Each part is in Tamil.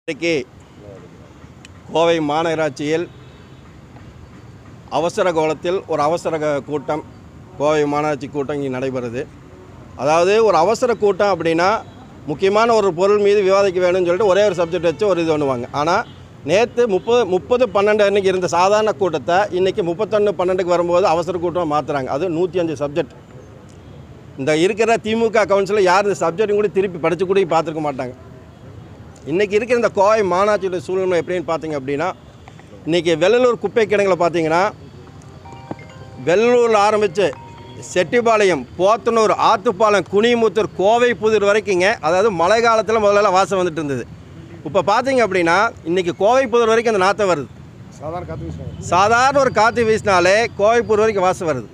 இன்றைக்கு கோவை மாநகராட்சியில் அவசர கோலத்தில் ஒரு அவசர கூட்டம் கோவை மாநகராட்சி கூட்டம் இங்கே நடைபெறுது. அதாவது ஒரு அவசர கூட்டம் அப்படின்னா முக்கியமான ஒரு பொருள் மீது விவாதிக்க வேணும்னு சொல்லிட்டு ஒரே ஒரு சப்ஜெக்ட் வச்சு ஒரு இது பண்ணுவாங்க. ஆனால் நேற்று 30-12 அன்றைக்கி இருந்த சாதாரண கூட்டத்தை இன்றைக்கி 31-12க்கு வரும்போது அவசர கூட்டம் மாற்றுறாங்க. அது 105 சப்ஜெக்ட். இந்த இருக்கிற திமுக கவுன்சிலில் யார் இந்த சப்ஜெக்டும் கூட திருப்பி படித்து கூட பார்த்துருக்க மாட்டாங்க. இன்றைக்கி இருக்கிற இந்த கோவை மாநகராட்சியோட சூழ்நிலை எப்படின்னு பார்த்தீங்க அப்படின்னா, இன்றைக்கி வெள்ளலூர் குப்பை கிடங்கில் பார்த்தீங்கன்னா வெள்ளலூரில் ஆரம்பித்து செட்டிபாளையம், போத்தனூர், ஆத்துப்பாளையம், குனிமுத்தூர், கோவை புதூர் வரைக்குங்க. அதாவது மழை காலத்தில் முதல்ல வாசம் வந்துட்டு இருந்தது. இப்போ பார்த்தீங்க அப்படின்னா இன்றைக்கி கோவை புதூர் வரைக்கும் அந்த நாற்றம் வருது. சாதாரண ஒரு காற்று வீசினாலே கோவை புதூர் வரைக்கும் வாசம் வருது.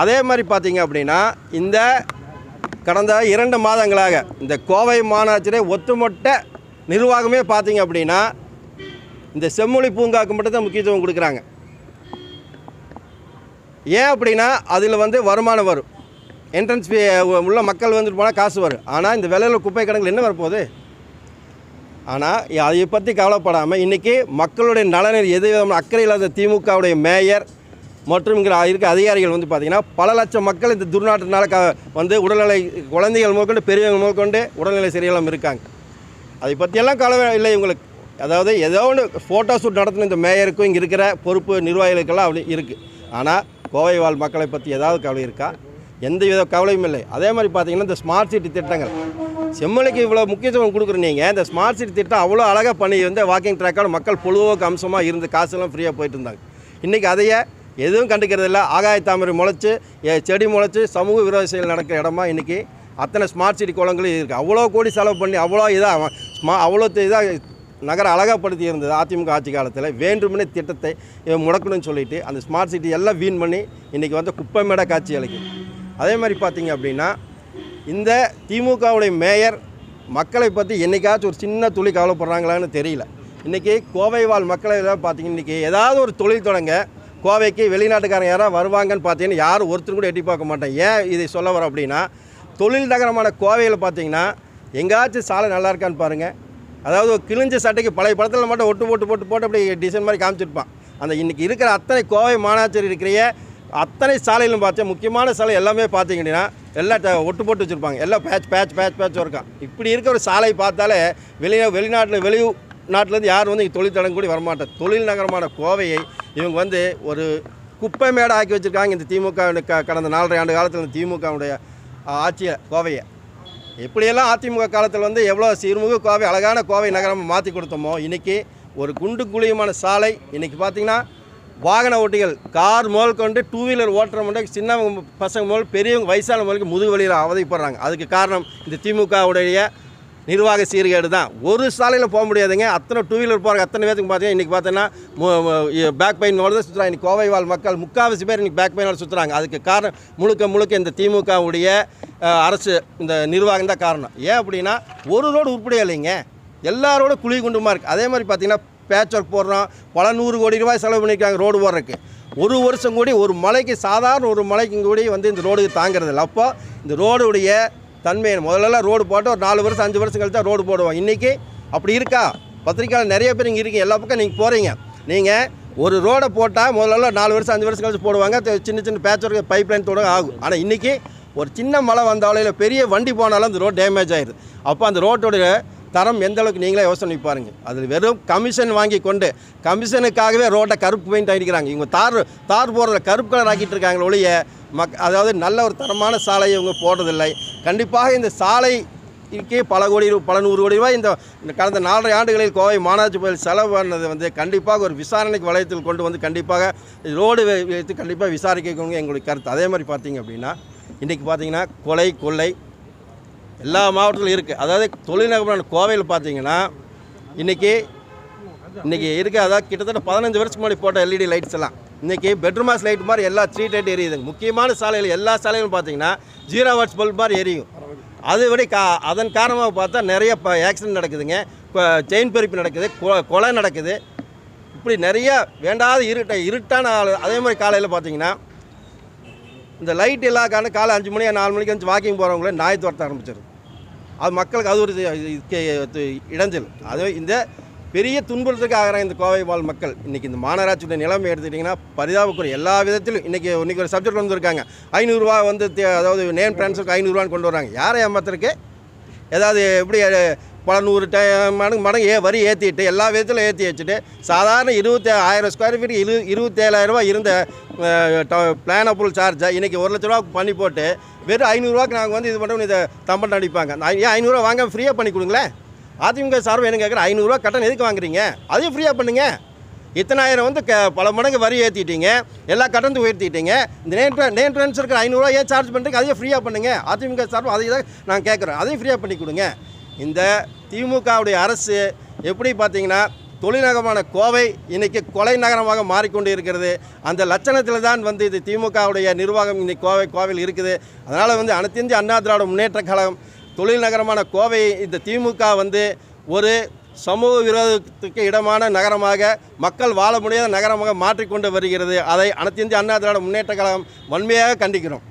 அதே மாதிரி பார்த்தீங்க அப்படின்னா இந்த கடந்த 2 மாதங்களாக இந்த கோவை மாநகராட்சியிலே ஒட்டுமொத்த நிர்வாகமே பார்த்தீங்க அப்படின்னா இந்த செம்மொழி பூங்காவுக்கு மட்டும் தான் முக்கியத்துவம் கொடுக்குறாங்க. ஏன் அப்படின்னா அதில் வருமானம் வரும், என்ட்ரன்ஸ் ஃபீ உள்ள மக்கள் வந்துட்டு போனால் காசு வரும். ஆனால் இந்த வெள்ளலூர் குப்பை கிடங்கில் என்ன வரப்போகுது? ஆனால் அதை பற்றி கவலைப்படாமல் இன்றைக்கி மக்களுடைய நலனில் எது விதமான அக்கறை இல்லாத திமுகவுடைய மேயர் மற்றும் இங்கே இருக்க அதிகாரிகள் பார்த்திங்கன்னா பல லட்சம் மக்கள் இந்த துர்நாற்றத்தினால உடல்நிலை, குழந்தைகள் முதற்கொண்டு பெரியவங்க முதற்கொண்டு உடல்நிலை சரியில்லாமல் இருக்காங்க. அதை பற்றியெல்லாம் கவலை இல்லை இவங்களுக்கு. அதாவது ஏதோ ஒன்று ஃபோட்டோ ஷூட் நடத்தின இந்த மேயருக்கும் இங்கே இருக்கிற பொறுப்பு நிர்வாகிகளுக்கெல்லாம் அப்படி இருக்குது. ஆனால் கோவை வாழ் மக்களை பற்றி ஏதாவது கவலை இருக்கா? எந்த வித கவலையும் இல்லை. அதே மாதிரி பார்த்திங்கன்னா இந்த ஸ்மார்ட் சிட்டி திட்டங்கள், செம்மொழிக்கு இவ்வளோ முக்கியத்துவம் கொடுக்குற நீங்கள் இந்த ஸ்மார்ட் சிட்டி திட்டம் அவ்வளோ அழகாக பண்ணி வாக்கிங் ட்ராக்கோட மக்கள் பொழுவோக்கு அம்சமாக இருந்து காசெல்லாம் ஃப்ரீயாக போயிட்டு இருந்தாங்க. இன்றைக்கி அதையே எதுவும் கண்டுக்கிறது இல்லை. ஆகாய தாமரை முளைச்சி, செடி முளைச்சி, சமூக விரோத செயல் நடக்கிற இடமா இன்றைக்கி அத்தனை ஸ்மார்ட் சிட்டி குளங்களும் இருக்குது. அவ்வளோ கோடி செலவு பண்ணி அவ்வளோ இதாக அவ்வளோ இதாக நகரை அழகாப்படுத்தி இருந்தது அதிமுக ஆட்சி காலத்தில். வேண்டுமெனே திட்டத்தை முடக்கணும்னு சொல்லிவிட்டு அந்த ஸ்மார்ட் சிட்டி எல்லாம் வீண் பண்ணி இன்றைக்கி குப்பை மேடை காட்சி அளிக்குது. அதே மாதிரி பார்த்திங்க அப்படின்னா இந்த திமுகவுடைய மேயர் மக்களை பற்றி என்றைக்காச்சும் ஒரு சின்ன துளி கவலைப்படுறாங்களான்னு தெரியல. இன்றைக்கி கோவை வாழ் மக்களை பார்த்திங்கன்னா இன்றைக்கி ஏதாவது ஒரு தொழில் தொடங்க கோவைக்கு வெளிநாட்டுக்காரங்க யாராவது வருவாங்கன்னு பார்த்தீங்கன்னா யாரும் ஒருத்தர் கூட எட்டி பார்க்க மாட்டேன். ஏன் இதை சொல்ல வரோம் அப்படின்னா, தொழில் நகரமான கோவையில் பார்த்தீங்கன்னா எங்கேயாச்சும் சாலை நல்லா இருக்கான்னு பாருங்கள். அதாவது கிழிஞ்ச சட்டைக்கு பழைய படத்தில் மட்டும் போட்டு அப்படி டிசைன் மாதிரி காமிச்சிருப்பான். அந்த இன்றைக்கி இருக்கிற அத்தனை கோவை மாநகராட்சி இருக்கிற அத்தனை சாலையிலும் பார்த்தா முக்கியமான சாலை எல்லாமே பார்த்தீங்கன்னா எல்லாம் ஒட்டு போட்டு வச்சுருப்பாங்க. எல்லாம் பேட்ச் இருக்கான். இப்படி இருக்கிற ஒரு சாலை பார்த்தாலே வெளிநாட்டிலேருந்து யாரும் இங்கே தொழில் தொடங்க கூட வரமாட்டேன். தொழில் நகரமான கோவையை இவங்க ஒரு குப்பை மேடை ஆக்கி வச்சுருக்காங்க. இந்த திமுக கடந்த 4.5 ஆண்டு காலத்தில் இந்த திமுகவுடைய ஆட்சியை கோவையை எப்படியெல்லாம் அதிமுக காலத்தில் எவ்வளோ சிறுமுக கோவை அழகான கோவை நகரமாக மாற்றி கொடுத்தோமோ இன்றைக்கி ஒரு குண்டு குழியுமான சாலை. இன்றைக்கி பார்த்திங்கன்னா வாகன ஓட்டிகள் கார் முதல் கொண்டு 2 வீலர் ஓட்டுற மட்டும் சின்ன பசங்க முதல் பெரியவங்க வயசான முதலுக்கு முதுகு வலியில் அவதிப்படுறாங்க. அதுக்கு காரணம் இந்த திமுகவுடைய நிர்வாக சீர்கேடு தான். ஒரு சாலையில் போக முடியாதுங்க. அத்தனை 2 வீலர் போகிறாங்க. அத்தனை பேருக்கு பார்த்தீங்கன்னா இன்றைக்கி பார்த்தீங்கன்னா பேக் பெயினோடு தான் சுற்றுறாங்க. இன்றைக்கி கோவை வாழ் மக்கள் முக்கால்வாசி பேர் இன்றைக்கி பேக் பெயினோடு சுற்றுறாங்க. அதுக்கு காரணம் முழுக்க இந்த திமுகவுடைய அரசு இந்த நிர்வாகம் தான் காரணம். ஏன் அப்படின்னா ஒரு ரோடு உருப்படியாக இல்லைங்க, எல்லாரோட குழி குண்டுமா இருக்குது. அதே மாதிரி பார்த்திங்கன்னா பேட்ச் ஒர்க் போடுறோம், பல 100 கோடி ரூபாய் செலவு பண்ணியிருக்காங்க ரோடு போடுறதுக்கு. ஒரு வருஷம் கூடி ஒரு மலைக்கு சாதாரண ஒரு மலைக்கு கூடி இந்த ரோடுக்கு தாங்கிறது இல்லை. அப்போ இந்த ரோடுடைய தன்மையை முதல்ல ரோடு போட்டு ஒரு 4 வருஷம் 5 வருஷம் கழிச்சு தான் ரோடு போடுவோம். இன்றைக்கி அப்படி இருக்கா? பத்திரிக்கையாளர் நிறைய பேர் இங்கே இருக்கீங்க, எல்லா பக்கம் நீங்கள் போகிறீங்க. நீங்கள் ஒரு ரோடை போட்டால் முதல்ல 4 வருஷம் 5 வருஷம் கழிச்சு போடுவாங்க. சின்ன பேட்ச் ஒர்க் பைப் லைன் தோட ஆகும். ஆனால் இன்றைக்கி ஒரு சின்ன மழை வந்தாலும் இல்லை பெரிய வண்டி போனாலும் அந்த ரோடு டேமேஜ் ஆகிடுது. அப்போ அந்த ரோட்டோடைய தரம் எந்த அளவுக்கு நீங்களே யோசனை பாருங்கள். அதில் வெறும் கமிஷன் வாங்கி கொண்டு கமிஷனுக்காகவே ரோட்டை கருப்பு பெயிண்ட் ஆகிக்கிறாங்க. இவங்க தார் போடுறத கருப்பு கலர் ஆக்கிட்டு இருக்காங்க ஒழிய அதாவது நல்ல ஒரு தரமான சாலையை இவங்க போடுறதில்லை. கண்டிப்பாக இந்த சாலைக்கு பல 100 கோடி ரூபாய் இந்த கடந்த 4.5 ஆண்டுகளில் கோவை மாநகராட்சி பகுதியில் செலவு பண்ணது கண்டிப்பாக ஒரு விசாரணைக்கு வளையத்தில் கொண்டு கண்டிப்பாக ரோடு வைத்து கண்டிப்பாக விசாரிக்கவங்க எங்களுடைய கருத்து. அதே மாதிரி பார்த்தீங்க அப்படின்னா இன்றைக்கி பார்த்தீங்கன்னா கொலை கொள்ளை எல்லா மாவட்டத்திலும் இருக்குது. அதாவது தொழில் நகரமான கோவையில் பார்த்தீங்கன்னா இன்றைக்கி இருக்க அதாவது கிட்டத்தட்ட 15 வருஷத்துக்கு முன்னாடி போட்ட LED லைட்ஸ் எல்லாம் இன்றைக்கி பெட்ரூமாஸ் லைட் மாதிரி எல்லா ஸ்ட்ரீட் லைட் எரியுதுங்க. முக்கியமான சாலையில் எல்லா சாலைகளும் பார்த்தீங்கன்னா 0 வாட்ஸ் பல்ப் மாதிரி எரியும். அது விட அதன் காரணமாக பார்த்தா நிறைய ஆக்சிடென்ட் நடக்குதுங்க, செயின் பறிப்பு நடக்குது, கொலை நடக்குது. இப்படி நிறைய வேண்டாத இருட்டான அதே மாதிரி காலையில் பார்த்தீங்கன்னா இந்த லைட் எல்லா காரணம் காலை 5 மணி 4 மணிக்கு வந்து வாக்கிங் போகிறவங்களே நாய் துரத்த ஆரம்பிச்சிருது. அது மக்களுக்கு அது ஒரு இடைஞ்சல். அது இந்த பெரிய துன்புறுத்துக்கு ஆகிறாங்க இந்த கோவை வாழ் மக்கள். இன்றைக்கி இந்த மாநகராட்சியுடைய நிலைமை எடுத்துக்கிட்டிங்கன்னா பரிதாபக்குரிய எல்லா விதத்திலும் இன்றைக்கி ஒரு சப்ஜெக்ட் வந்திருக்காங்க. 500 ரூபா வந்து அதாவது நேம் ட்ரான்ஸ்ஃபருக்கு 500 ரூபான்னு கொண்டு வராங்க. யாரை ஏமாத்துறதுக்கு? ஏதாவது எப்படி பல 100 மடங்கு வரி ஏற்றிட்டு எல்லா விதத்திலும் ஏற்றி வச்சுட்டு சாதாரண 1000 ஸ்கொயர் ஃபீட் 27,000 ரூபா இருந்த பிளான் அப்ரூவல் சார்ஜை இன்றைக்கி 1 லட்ச ரூபா பண்ணி போட்டு வெறும் 500 ரூபாய்க்கு நாங்கள் வந்து இது பண்ணுறோம். இதை தம்பன் அடிப்பாங்க. ஏன் 500 ரூபா வாங்க ஃப்ரீயாக பண்ணி கொடுங்களேன். அதிமுக சார்பு என்ன கேட்குறேன், 500 ரூபா கட்டணம் எதுக்கு வாங்குறீங்க? அதையும் ஃப்ரீயாக பண்ணுங்கள். இத்தனாயிரம் வந்து பல மடங்கு வரி ஏற்றிட்டீங்க, எல்லா கட்டணத்தை உயர்த்திட்டீங்க. இந்த நேம் ட்ரான்ஸ்ஃபருக்கு 500 ரூபா ஏன் சார்ஜ் பண்ணுறீங்க? அதையும் ஃப்ரீயாக பண்ணுங்கள். அதிமுக சார்பு அதை தான் நாங்கள் கேட்குறோம். அதையும் ஃப்ரீயாக பண்ணி கொடுங்க. இந்த திமுகவுடைய அரசு எப்படி பார்த்தீங்கன்னா தொழில் நகரமான கோவை இன்றைக்கி கொலை நகரமாக மாறிக்கொண்டு இருக்கிறது. அந்த லட்சணத்தில் தான் வந்து இது திமுகவுடைய நிர்வாகம் இன்னைக்கு கோவையில் இருக்குது. அதனால் வந்து அனைத்து இந்திய அண்ணா திராவிட முன்னேற்ற கழகம் தொழில் நகரமான கோவை இந்த திமுக வந்து ஒரு சமூக விரோதத்துக்கு இடமான நகரமாக, மக்கள் வாழ முடியாத நகரமாக மாற்றிக்கொண்டு வருகிறது. அதை அனைத்து இந்திய அண்ணா திராவிட முன்னேற்ற கழகம் வன்மையாக கண்டிக்கிறோம்.